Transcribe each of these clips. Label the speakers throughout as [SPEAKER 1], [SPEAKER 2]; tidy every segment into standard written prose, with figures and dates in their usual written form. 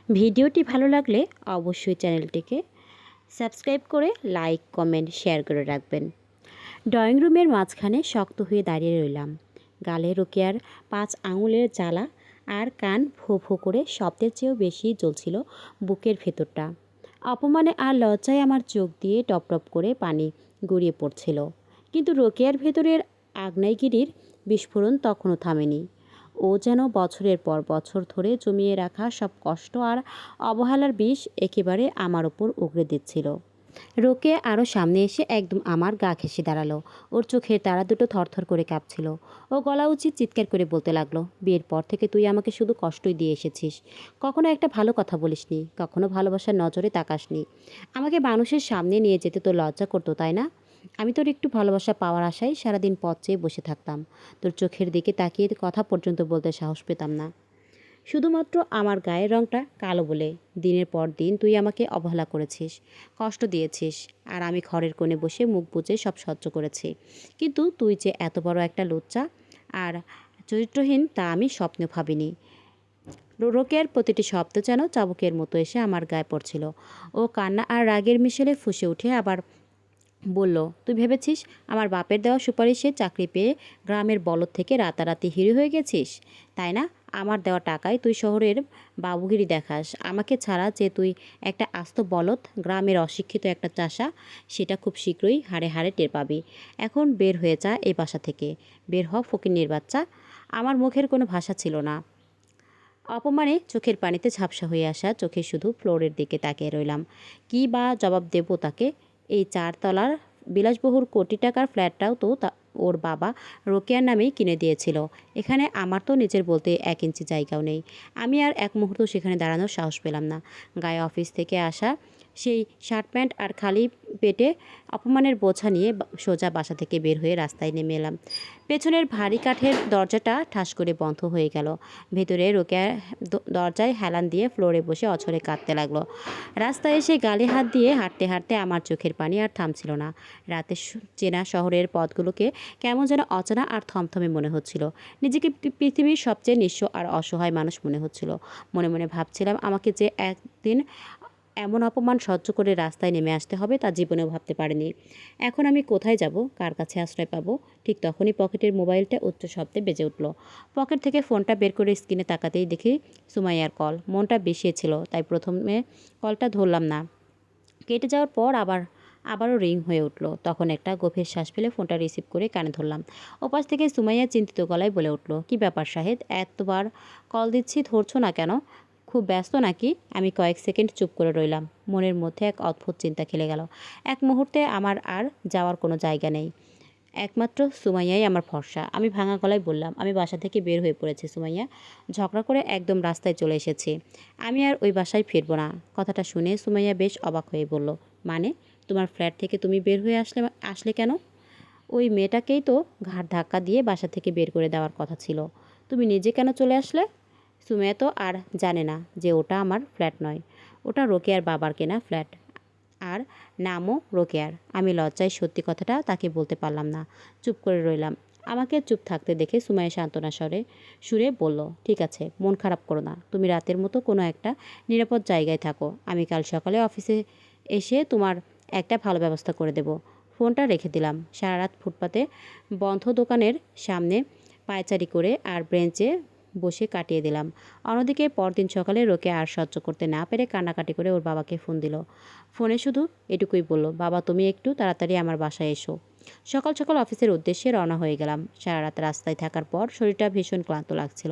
[SPEAKER 1] ভিডিওটি ভালো লাগলে অবশ্যই চ্যানেলটিকে সাবস্ক্রাইব করে লাইক কমেন্ট শেয়ার করে রাখবেন। ড্রয়িং রুমের মাঝখানে শক্ত হয়ে দাঁড়িয়ে রইলাম। গালে রোকেয়ার 5 আঙুলের জ্বালা আর কান ভো ভো করে শব্দের চেয়েও বেশি জ্বলছিল বুকের ভেতরটা। অপমানে আর লজ্জায় আমার চোখ দিয়ে টপ টপ করে পানি গড়িয়ে পড়ছিল। কিন্তু রোকেয়ার ভেতরের আগ্নেয়গিরির বিস্ফোরণ তখনও থামেনি। ও যেন বছরের পর বছর ধরে জমিয়ে রাখা সব কষ্ট আর অবহেলার বিষ একেবারে আমার ওপর উগড়ে দিচ্ছিল। রোকেয়া আরও সামনে এসে একদম আমার গা ঘেঁষে দাঁড়ালো। ওর চোখের তারা দুটো থরথর করে কাঁপছিল। ও গলা উচিত চিৎকার করে বলতে লাগলো, বিয়ের পর থেকে তুই আমাকে শুধু কষ্টই দিয়ে এসেছিস। কখনো একটা ভালো কথা বলিসনি, কখনো ভালোবাসার নজরে তাকাসনি। আমাকে মানুষের সামনে নিয়ে যেতে তো লজ্জা করতো, তাই না? আমি তোর একটু ভালোবাসা পাওয়ার আশায় সারাদিন পথ চেয়ে বসে থাকতাম। তোর চোখের দিকে তাকিয়ে কথা পর্যন্ত বলতে সাহস পেতাম না, শুধুমাত্র আমার গায়ের রঙটা কালো বলে। দিনের পর দিন তুই আমাকে অবহেলা করেছিস, কষ্ট দিয়েছিস, আর আমি ঘরের কোণে বসে মুখ বুজে সব সহ্য করেছি। কিন্তু তুই যে এত বড় একটা লুচ্চা আর চরিত্রহীন তা আমি স্বপ্নেও ভাবিনি। রোকেয়ার প্রতিটি শব্দ যেন চাবুকের মতো এসে আমার গায়ে পড়ছিল। ও কান্না আর রাগের মিশেলে ফুঁসে উঠে আবার বলল, তুই ভেবেছিস আমার বাপের দেওয়া সুপারিশে চাকরি পেয়ে গ্রামের বলদ থেকে রাতারাতি হিরো হয়ে গেছিস, তাই না? আমার দেওয়া টাকায় তুই শহরের বাবুগিরি দেখাস। আমাকে ছাড়া যে তুই একটা আস্ত বলদ, গ্রামের অশিক্ষিত একটা চাষা, সেটা খুব শীঘ্রই হাড়ে হাড়ে টের পাবি। এখন বের হয়ে যা এই বাসা থেকে, বের হ ফকিন্নির বাচ্চা। আমার মুখের কোনো ভাষা ছিল না। অপমানে চোখের পানিতে ঝাপসা হয়ে আসা চোখে শুধু ফ্লোরের দিকে তাকিয়ে রইলাম। কী বা জবাব দেব তাকে? এই 4 তলার বিলাসবহুল কোটি টাকার ফ্ল্যাটটাও তো ওর বাবা রোকেয়ার নামেই কিনে দিয়েছিল। এখানে আমার তো নিজের বলতে 1 ইঞ্চি জায়গাও নেই। আমি আর এক মুহূর্ত সেখানে দাঁড়ানোর সাহস পেলাম না। গায়ে অফিস থেকে আসা সেই শার্ট প্যান্ট আর খালি পেটে অপমানের বোঝা নিয়ে সোজা বাসা থেকে বের হয়ে রাস্তায় নেমে এলাম। পেছনের ভারী কাঠের দরজাটা ঠাস করে বন্ধ হয়ে গেল। ভেতরে রোকেয়া দরজায় হেলান দিয়ে ফ্লোরে বসে অঝরে কাঁদতে লাগলো। রাস্তায় এসে গালে হাত দিয়ে হাঁটতে হাঁটতে আমার চোখের পানি আর থামছিল না। রাতে চেনা শহরের পথগুলোকে কেমন যেন অচেনা আর থমথমে মনে হচ্ছিল। নিজেকে পৃথিবীর সবচেয়ে নিঃস্ব আর অসহায় মানুষ মনে হচ্ছিল। মনে মনে ভাবছিলাম, আমাকে যে একদিন এমন অপমান সহ্য করে রাস্তায় নেমে আসতে হবে তা জীবনেও ভাবতে পারিনি। এখন আমি কোথায় যাব, কার কাছে আশ্রয় পাবো? ঠিক তখনই পকেটের মোবাইলটা উচ্চ শব্দে বেজে উঠল। পকেট থেকে ফোনটা বের করে স্ক্রিনে তাকাতেই দেখি সুমাইয়ার কল। মনটা বিষিয়েছিল, তাই প্রথমে কলটা ধরলাম না। কেটে যাওয়ার পর আবারও রিং হয়ে উঠল। তখন একটা গভীর শ্বাস ফেলে ফোনটা রিসিভ করে কানে ধরলাম। ওপাশ থেকে সুমাইয়া চিন্তিত গলায় বলে উঠল, কী ব্যাপার শাহেদ, এতবার কল দিচ্ছি, ধরছো না কেন? খুব ব্যস্ত নাকি? আমি কয়েক সেকেন্ড চুপ করে রইলাম। মনের মধ্যে এক অদ্ভুত চিন্তা খেলে গেল। এক মুহূর্তে আমার আর যাওয়ার কোনো জায়গা নেই, একমাত্র সুমাইয়াই আমার ভরসা। আমি ভাঙা গলায় বললাম, আমি বাসা থেকে বের হয়ে পড়েছি সুমাইয়া, ঝগড়া করে একদম রাস্তায় চলে এসেছি। আমি আর ওই বাসায় ফিরবো না। কথাটা শুনে সুমাইয়া বেশ অবাক হয়ে বলল, মানে তোমার ফ্ল্যাট থেকে তুমি বের হয়ে আসলে কেন? ওই মেয়েটাকেই তো ঘাড় ধাক্কা দিয়ে বাসা থেকে বের করে দেওয়ার কথা ছিল। তুমি নিজে কেন চলে আসলে? সুমাইয়া তো আর জানে না যে ওটা আমার ফ্ল্যাট নয়, ওটা রোকেয়ার বাবার কেনা ফ্ল্যাট, আর নামও রোকেয়ার। আমি লজ্জায় সত্যি কথাটা তাকে বলতে পারলাম না, চুপ করে রইলাম। আমাকে চুপ থাকতে দেখে সুমাইয়া সান্ত্বনা সুরে বলল, ঠিক আছে, মন খারাপ করো না, তুমি রাতের মতো কোনো একটা নিরাপদ জায়গায় থাকো। আমি কাল সকালে অফিসে এসে তোমার একটা ভালো ব্যবস্থা করে দেব। ফোনটা রেখে দিলাম। সারা রাত ফুটপাতে বন্ধ দোকানের সামনে পায়চারি করে আর ব্রেঞ্চে বসে কাটিয়ে দিলাম। অন্যদিকে পরদিন সকালে রোকে আর সহ্য করতে না পেরে কান্নাকাটি করে ওর বাবাকে ফোন দিল। ফোনে শুধু এটুকুই বলল, বাবা তুমি একটু তাড়াতাড়ি আমার বাসায় এসো। সকাল সকাল অফিসের উদ্দেশ্যে রওনা হয়ে গেলাম। সারা রাত রাস্তায় থাকার পর শরীরটা ভীষণ ক্লান্ত লাগছিল।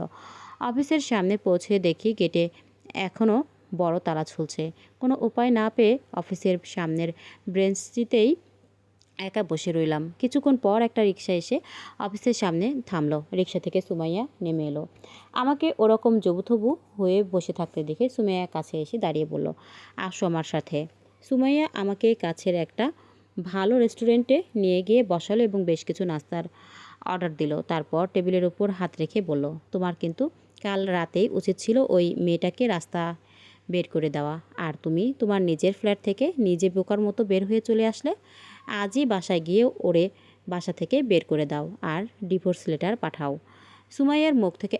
[SPEAKER 1] অফিসের সামনে পৌঁছে দেখি গেটে এখনও বড় তালা ঝুলছে। কোনো উপায় না পেয়ে অফিসের সামনের ব্রেঞ্চটিতেই একা বসে রইলাম। কিছুক্ষণ পর একটা রিক্সা এসে অফিসের সামনে থামলো। রিক্সা থেকে সুমাইয়া নেমে এলো। আমাকে ওরকম জবুথবু হয়ে বসে থাকতে দেখে সুমাইয়া কাছে এসে দাঁড়িয়ে বলল, আসো আমার সাথে। সুমাইয়া আমাকে কাছের একটা ভালো রেস্টুরেন্টে নিয়ে গিয়ে বসালো এবং বেশ কিছু নাস্তার অর্ডার দিল। তারপর টেবিলের উপর হাত রেখে বলল, তোমার কিন্তু কাল রাতেই উচিত ছিল ওই মেয়েটাকে রাস্তা বের করে দেওয়া, আর তুমি তোমার নিজের ফ্ল্যাট থেকে নিজে বোকার মতো বের হয়ে চলে আসলে। আজই বাসায় গিয়ে ওরে বাসা থেকে বের করে দাও আর ডিভোর্স লেটার পাঠাও। সুমাইয়ার মুখ থেকে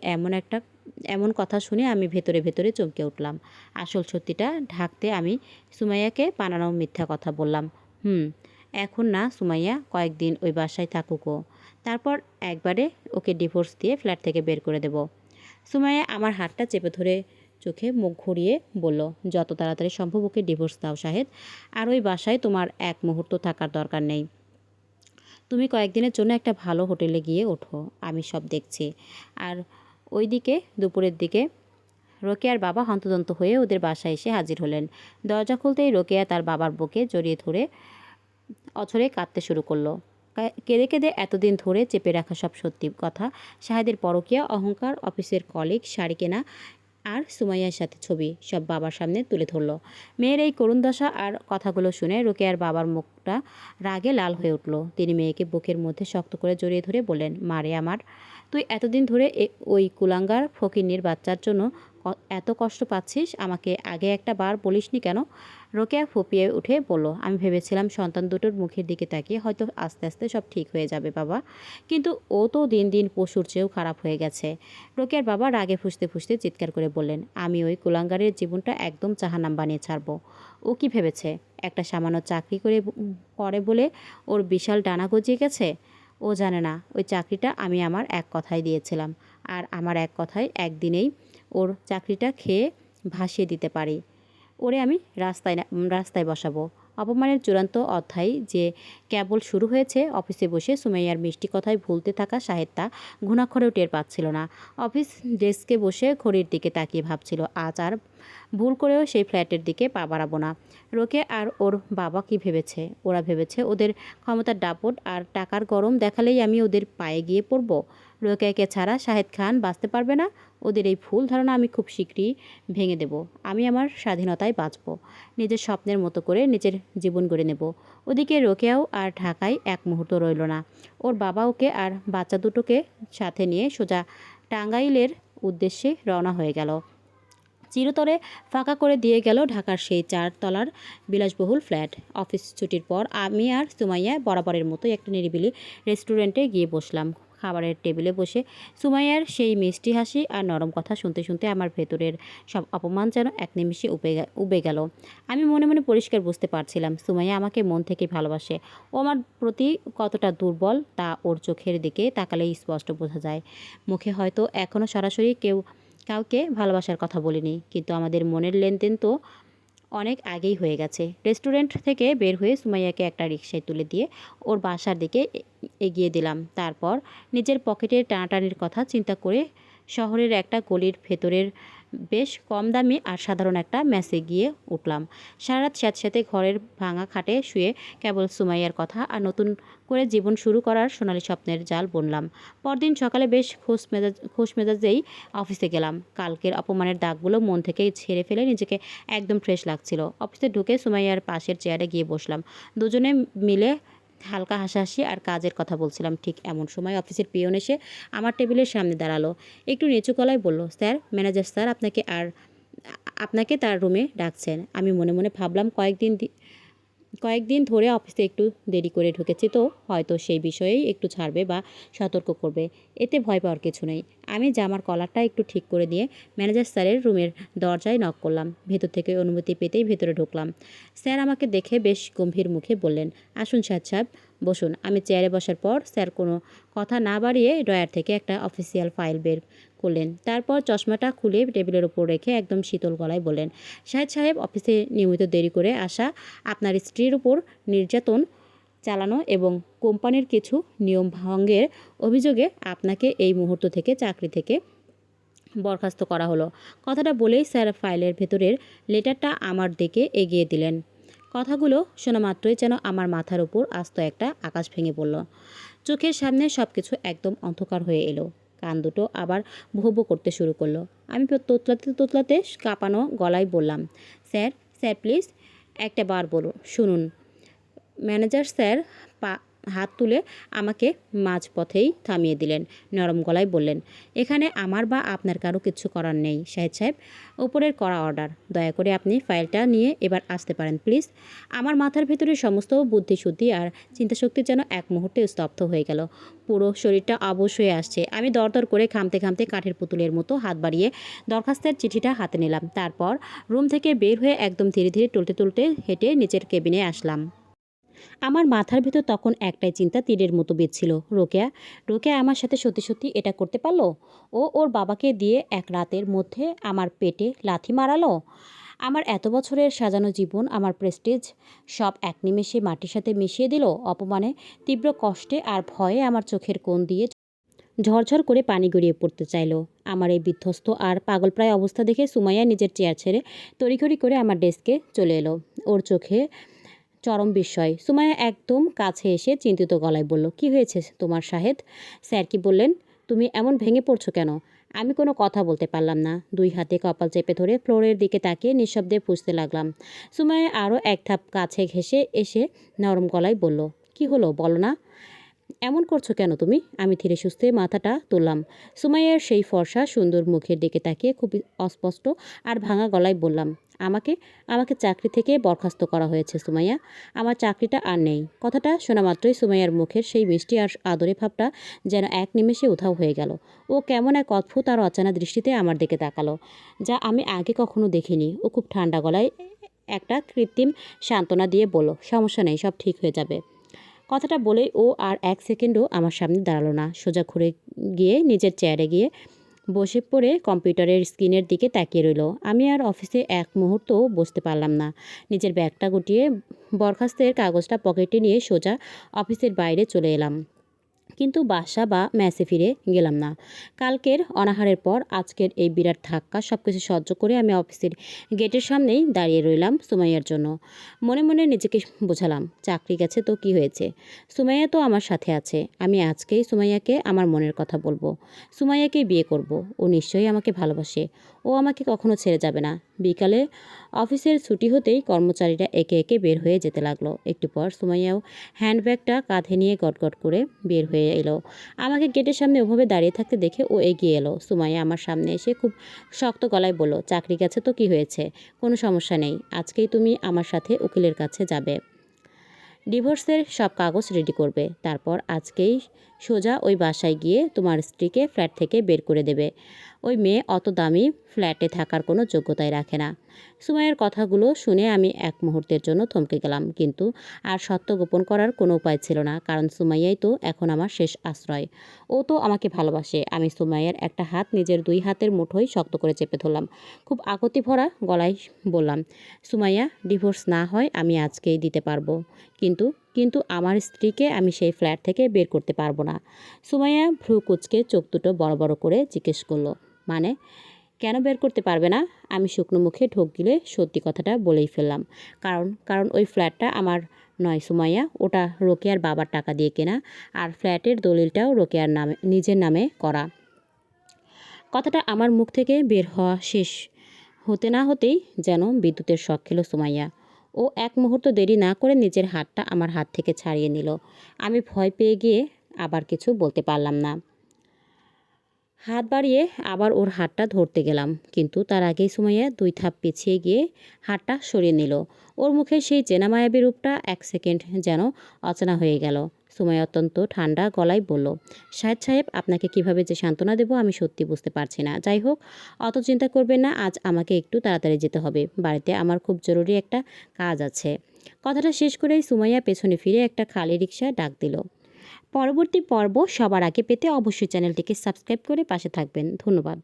[SPEAKER 1] এমন কথা শুনে আমি ভেতরে ভেতরে চমকে উঠলাম। আসল সত্যিটা ঢাকতে আমি সুমাইয়াকে বানানো মিথ্যা কথা বললাম। এখন না সুমাইয়া, কয়েকদিন ওই বাসায় থাকুকও, তারপর একবারে ওকে ডিভোর্স দিয়ে ফ্ল্যাট থেকে বের করে দেব। সুমাইয়া আমার হাতটা চেপে ধরে চোখে মুখ ঘুরিয়ে বলল, যত তাড়াতাড়ি সম্ভব ওকে ডিভোর্স দাও শাহেদ। আর ওই বাসায় তোমার এক মুহূর্ত থাকার দরকার নেই। তুমি কয়েকদিনের জন্য একটা ভালো হোটেলে গিয়ে ওঠো, আমি সব দেখছি। আর ওইদিকে দুপুরের দিকে রোকেয়ার বাবা হন্তদন্ত হয়ে ওদের বাসায় এসে হাজির হলেন। দরজা খুলতেই রোকেয়া তার বাবার বুকে জড়িয়ে ধরে অঝরে কাঁদতে শুরু করলো। কেঁদে কেঁদে এতদিন ধরে চেপে রাখা সব সত্যি কথা, শাহেদের পরকীয়া, অহংকার, অফিসের কলিগ, শাড়ি কেনা আর সুমাইয়ার সাথে ছবি সব বাবার সামনে তুলে ধরল। মেয়ের এই করুণ দশা আর কথাগুলো শুনে রোকেয়ার বাবার মুখটা রাগে লাল হয়ে উঠল। তিনি মেয়েকে বুকের মধ্যে শক্ত করে জড়িয়ে ধরে বললেন, মারে আমার, তুই এতদিন ধরে ওই কুলাঙ্গার ফকিন্নির বাচ্চার জন্য এত কষ্ট পাচ্ছিস, আমাকে আগে একটা বার বলিসনি কেন? রোকেয়া ফুপিয়ে উঠে বলল, আমি ভেবেছিলাম সন্তান দুটোর মুখের দিকে তাকিয়ে হয়তো আস্তে আস্তে সব ঠিক হয়ে যাবে বাবা, কিন্তু ও তো দিন দিন পশুর চেয়েও খারাপ হয়ে গেছে। রোকেয়ার বাবা রাগে ফুঁসতে ফুঁসতে চিৎকার করে বললেন, আমি ওই কুলাঙ্গারের জীবনটা একদম জাহান্নাম বানিয়ে ছাড়বো। ও কি ভেবেছে একটা সামান্য চাকরি করে বলে ওর বিশাল ডানা গজিয়ে গেছে? ও জানে না ওই চাকরিটা আমি আমার এক কথায় দিয়েছিলাম, আর আমার এক কথায় একদিনেই ওর চাকরিটা খেয়ে ভাসিয়ে দিতে পারি। ওরে আমি রাস্তায় বসাবো। অপমানের চূড়ান্ত অধ্যায় যে কেবল শুরু হয়েছে। অফিসে বসে সুমাইয়ার মিষ্টি কথায় ভুলতে থাকা শাহেদ তা ঘুণাক্ষরেও টের পাচ্ছিল না। অফিস ডেস্কে বসে ঘড়ির দিকে তাকিয়ে ভাবছিল, আজ আর ভুল করেও সেই ফ্ল্যাটের দিকে পা বাড়াবো না। রোকে আর ওর বাবা কি ভেবেছে? ওরা ভেবেছে ওদের ক্ষমতার দাপট আর টাকার গরম দেখালেই আমি ওদের পায়ে গিয়ে পড়ব। রোকেয়াকে ছাড়া শাহেদ খান বাঁচতে পারবে না। ওদের এই ভুল ধারণা আমি খুব শীঘ্রই ভেঙে দেব। আমি আমার স্বাধীনতায় বাঁচব, নিজের স্বপ্নের মতো করে নিজের জীবন গড়ে নেব। ওদিকে রোকেয়াও আর ঢাকায় এক মুহূর্ত রইল না। ওর বাবা ওকে আর বাচ্চা দুটোকে সাথে নিয়ে সোজা টাঙ্গাইলের উদ্দেশ্যে রওনা হয়ে গেল। চিরতরে ফাঁকা করে দিয়ে গেল ঢাকার সেই 4 তলার বিলাসবহুল ফ্ল্যাট। অফিস ছুটির পর আমি আর সুমাইয়া বরাবরের মতো একটা নিরিবিলি রেস্টুরেন্টে গিয়ে বসলাম। খাবারের টেবিলে বসে সুমাইয়ার সেই মিষ্টি হাসি আর নরম কথা শুনতে শুনতে আমার ভেতরের সব অপমান যেন এক নিমিষে উবে গেল। আমি মনে মনে পরিষ্কার বুঝতে পারছিলাম কাইয়া আমাকে মন থেকে ভালোবাসে। ও আমার প্রতি কতটা দুর্বল তা ওর চোখের দিকে তাকালেই স্পষ্ট বোঝা যায়। মুখে হয়তো এখনও সরাসরি কাউকে ভালোবাসার কথা বলিনি, কিন্তু আমাদের মনের লেনদেন তো অনেক আগেই হয়ে গেছে। রেস্টুরেন্ট থেকে বের হয়ে সুমাইয়াকে একটা রিকশায় তুলে দিয়ে ওর বাসার দিকে এগিয়ে দিলাম। তারপর নিজের পকেটের টানাটানির কথা চিন্তা করে শহরের একটা গলির ভেতরের বেশ কম দামি আর সাধারণ একটা মেসে গিয়ে উঠলাম। সারারাত স্যাঁতস্যাঁতে ঘরের ভাঙা খাটে শুয়ে কেবল সুমাইয়ার কথা আর নতুন করে জীবন শুরু করার সোনালি স্বপ্নের জাল বুনলাম। পরদিন সকালে বেশ খোশ মেজাজেই অফিসে গেলাম। কালকের অপমানের দাগগুলো মন থেকে ঝেড়ে ফেলে নিজেকে একদম ফ্রেশ লাগছিল। অফিসে ঢুকে সুমাইয়ার পাশের চেয়ারে গিয়ে বসলাম। দুজনে মিলে হালকা হাসাহাসি আর কাজের কথা বলছিলাম। ঠিক এমন সময় অফিসের পিয়ন এসে আমার টেবিলের সামনে দাঁড়ালো। একটু নিচু গলায় বলল, স্যার, ম্যানেজার স্যার আপনাকে তার রুমে ডাকছেন। আমি মনে মনে ভাবলাম, কয়েকদিন ধরে অফিসে একটু দেরি করে ঢুকেছি, তো হয়তো সেই বিষয়েই একটু ছাড়বে বা সতর্ক করবে। এতে ভয় পাওয়ার কিছু নেই। আমি জামার কলারটা একটু ঠিক করে দিয়ে ম্যানেজার স্যারের রুমের দরজায় নক করলাম। ভেতর থেকে অনুমতি পেতেই ভেতরে ঢুকলাম। স্যার আমাকে দেখে বেশ গম্ভীর মুখে বললেন, আসুন শাহেদ সাহেব, বসুন। আমি চেয়ারে বসার পর স্যার কোনো কথা না বাড়িয়ে ড্রয়ার থেকে একটা অফিসিয়াল ফাইল বের করলেন। তারপর চশমাটা খুলে টেবিলের ওপর রেখে একদম শীতল গলায় বললেন, শাহেদ সাহেব, অফিসে নিয়মিত দেরি করে আসা, আপনার স্ত্রীর উপর নির্যাতন চালানো এবং কোম্পানির কিছু নিয়ম ভঙ্গের অভিযোগে আপনাকে এই মুহূর্ত থেকে চাকরি থেকে বরখাস্ত করা হলো। কথাটা বলেই স্যার ফাইলের ভেতরের লেটারটা আমার দিকে এগিয়ে দিলেন। কথাগুলো শোনা মাত্রই যেন আমার মাথার উপর আস্ত একটা আকাশ ভেঙে পড়ল। চোখের সামনে সব কিছু একদম অন্ধকার হয়ে এলো। কান দুটো আবার ভো ভো করতে শুরু করলো। আমি তোতলাতে কাঁপানো গলায় বললাম, স্যার প্লিজ একটা বার বলুন, শুনুন। ম্যানেজার স্যার হাত তুলে আমাকে মাঝপথেই থামিয়ে দিলেন। নরম গলায় বললেন, এখানে আমার বা আপনার কারো কিছু করার নেই শাহিদ সাহেব। ওপরের করা অর্ডার। দয়া করে আপনি ফাইলটা নিয়ে এবার আসতে পারেন প্লিজ। আমার মাথার ভেতরে সমস্ত বুদ্ধিশুদ্ধি আর চিন্তাশক্তি যেন এক মুহূর্তে স্তব্ধ হয়ে গেল। পুরো শরীরটা অবশ হয়ে আসছে। আমি দরদর করে ঘামতে ঘামতে কাঠের পুতুলের মতো হাত বাড়িয়ে দরখাস্তের চিঠিটা হাতে নিলাম। তারপর রুম থেকে বের হয়ে একদম ধীরে ধীরে টলতে টলতে হেঁটে নিচের কেবিনে আসলাম। আমার মাথার ভেতর তখন একটাই চিন্তা তীরের মতো বিঁধছিল। রোকেয়া রোকেয়া আমার সাথে সত্যি সত্যি এটা করতে পারলো? ও ওর বাবাকে দিয়ে এক রাতের মধ্যে আমার পেটে লাথি মারালো। আমার এত বছরের সাজানো জীবন, আমার প্রেস্টিজ সব এক নিমেষে মাটির সাথে মিশিয়ে দিল। অপমানে, তীব্র কষ্টে আর ভয়ে আমার চোখের কোণ দিয়ে ঝরঝর করে পানি গড়িয়ে পড়তে চাইল। আমার এই বিধ্বস্ত আর পাগলপ্রায় অবস্থা দেখে সুমাইয়া নিজের চেয়ার ছেড়ে তড়িঘড়ি করে আমার ডেস্কে চলে এলো। ওর চোখে চরম বিস্ময়। সুমাইয়া একদম কাছে এসে চিন্তিত গলায় বলল, কি হয়েছে তোমার শাহেদ? স্যার কি বললেন? তুমি এমন ভেঙে পড়ছো কেন? আমি কোনো কথা বলতে পারলাম না। দুই হাতে কপাল চেপে ধরে ফ্লোরের দিকে তাকিয়ে নিঃশব্দে পুষতে লাগলাম। সুমাইয়া আরও এক ধাপ কাছে ঘেঁষে এসে নরম গলায় বলল, কি হলো বলো না? এমন করছো কেন তুমি? আমি ধীরে সুস্থে মাথাটা তুললাম। সুমাইয়ার সেই ফর্সা সুন্দর মুখের দিকে তাকিয়ে খুব অস্পষ্ট আর ভাঙা গলায় বললাম, আমাকে আমাকে চাকরি থেকে বরখাস্ত করা হয়েছে সুমাইয়া। আমার চাকরিটা আর নেই। কথাটা শোনা মাত্রই সুমাইয়ার মুখের সেই মিষ্টি আর আদরে ভাবটা যেন এক নিমেষে উধাও হয়ে গেল। ও কেমন এক অদ্ভুত আর অচেনা দৃষ্টিতে আমার দিকে তাকালো, যা আমি আগে কখনো দেখিনি। ও খুব ঠান্ডা গলায় একটা কৃত্রিম সান্ত্বনা দিয়ে বলল, সমস্যা নেই, সব ঠিক হয়ে যাবে। কথাটা বলেই ও আর এক সেকেন্ডও আমার সামনে দাঁড়ালো না। সোজা ঘুরে গিয়ে নিজের চেয়ারে গিয়ে বসে পড়ে কম্পিউটারের স্ক্রিনের দিকে তাকিয়ে রইল। আমি আর অফিসে এক মুহূর্তও বসতে পারলাম না। নিজের ব্যাগটা গুটিয়ে বরখাস্তের কাগজটা পকেটে নিয়ে সোজা অফিসের বাইরে চলে এলাম। কিন্তু বাসা বা মেসে ফিরে গেলাম না। কালকের অনাহারের পর আজকের এই বিরাট ধাক্কা সব কিছু সহ্য করে আমি অফিসের গেটের সামনেই দাঁড়িয়ে রইলাম সুমাইয়ার জন্য। মনে মনে নিজেকে বোঝালাম, চাকরি গেছে তো কি হয়েছে, সুমাইয়া তো আমার সাথে আছে। আমি আজকেই সুমাইয়াকে আমার মনের কথা বলবো। সুমাইয়াকে বিয়ে করব। ও নিশ্চয়ই আমাকে ভালোবাসে। ও আমাকে কখনো ছেড়ে যাবে না। বিকালে অফিসের ছুটি হতেই কর্মচারীরা একে একে বের হয়ে যেতে লাগলো। একটু পর সুমাইয়াও হ্যান্ডব্যাগটা কাঁধে নিয়ে গটগট করে বের হয়ে এলো। আমাকে গেটের সামনে ওভাবে দাঁড়িয়ে থাকতে দেখে ও এগিয়ে এলো। সুমাইয়া আমার সামনে এসে খুব শক্ত গলায় বলল, চাকরি গেছে তো কি হয়েছে? কোনো সমস্যা নেই। আজকেই তুমি আমার সাথে উকিলের কাছে যাবে। ডিভোর্সের সব কাগজ রেডি করবে। তারপর আজকেই সোজা ওই বাসায় গিয়ে তোমার স্ত্রীকে ফ্ল্যাট থেকে বের করে দেবে। ওই মেয়ে অত দামি ফ্ল্যাটে থাকার কোনো যোগ্যতাই রাখে না। সুমাইয়ের কথাগুলো শুনে আমি এক মুহূর্তের জন্য থমকে গেলাম, কিন্তু আর সত্য গোপন করার কোনো উপায় ছিল না, কারণ সুমাইয়াই তো এখন আমার শেষ আশ্রয়। ও তো আমাকে ভালোবাসে। আমি সুমাইয়ার একটা হাত নিজের দুই হাতের মুঠোয় শক্ত করে চেপে ধরলাম। খুব আকুতি ভরা গলায় বললাম, সুমাইয়া, ডিভোর্স না হয় আমি আজকেই দিতে পারবো, কিন্তু কিন্তু আমার স্ত্রীকে আমি সেই ফ্ল্যাট থেকে বের করতে পারবো না। সুমাইয়া ভ্রু কুঁচকে চোখ দুটো বড় বড় করে জিজ্ঞেস করলো, মানে কেন বের করতে পারবে না? আমি শুকনো মুখে ঢোক গিলে সত্যি কথাটা বলেই ফেললাম। কারণ কারণ ওই ফ্ল্যাটটা আমার নয় সুমাইয়া, ওটা রোকেয়ার বাবার টাকা দিয়ে কেনা, আর ফ্ল্যাটের দলিলটাও রোকেয়ার নামে, নিজের নামে করা। কথাটা আমার মুখ থেকে বের হওয়া শেষ হতে না হতেই যেন বিদ্যুতের শক খেলো সুমাইয়া। ও এক মুহূর্ত দেরি না করে নিজের হাতটা আমার হাত থেকে ছাড়িয়ে নিল। আমি ভয় পেয়ে গিয়ে আবার কিছু বলতে পারলাম না। হাত বাড়িয়ে আবার ওর হাতটা ধরতে গেলাম, কিন্তু তার আগেই সুমাইয়া দুই ধাপ পিছিয়ে গিয়ে হাতটা সরিয়ে নিল। ওর মুখে সেই চেনা মায়াবী রূপটা এক সেকেন্ড যেন অচেনা হয়ে গেল। সুমাইয়া অত্যন্ত ঠান্ডা গলায় বলল, শাহেদ সাহেব, আপনাকে কিভাবে যে সান্ত্বনা দেবো আমি সত্যি বুঝতে পারছি না। যাই হোক, অত চিন্তা করবেন না। আজ আমাকে একটু তাড়াতাড়ি যেতে হবে। বাড়িতে আমার খুব জরুরি একটা কাজ আছে। কথাটা শেষ করেই সুমাইয়া পেছনে ফিরে একটা খালি রিকশা ডাক দিল। পরবর্তী পর্ব সবার আগে পেতে অবশ্যই চ্যানেলটিকে সাবস্ক্রাইব করে পাশে থাকবেন। ধন্যবাদ।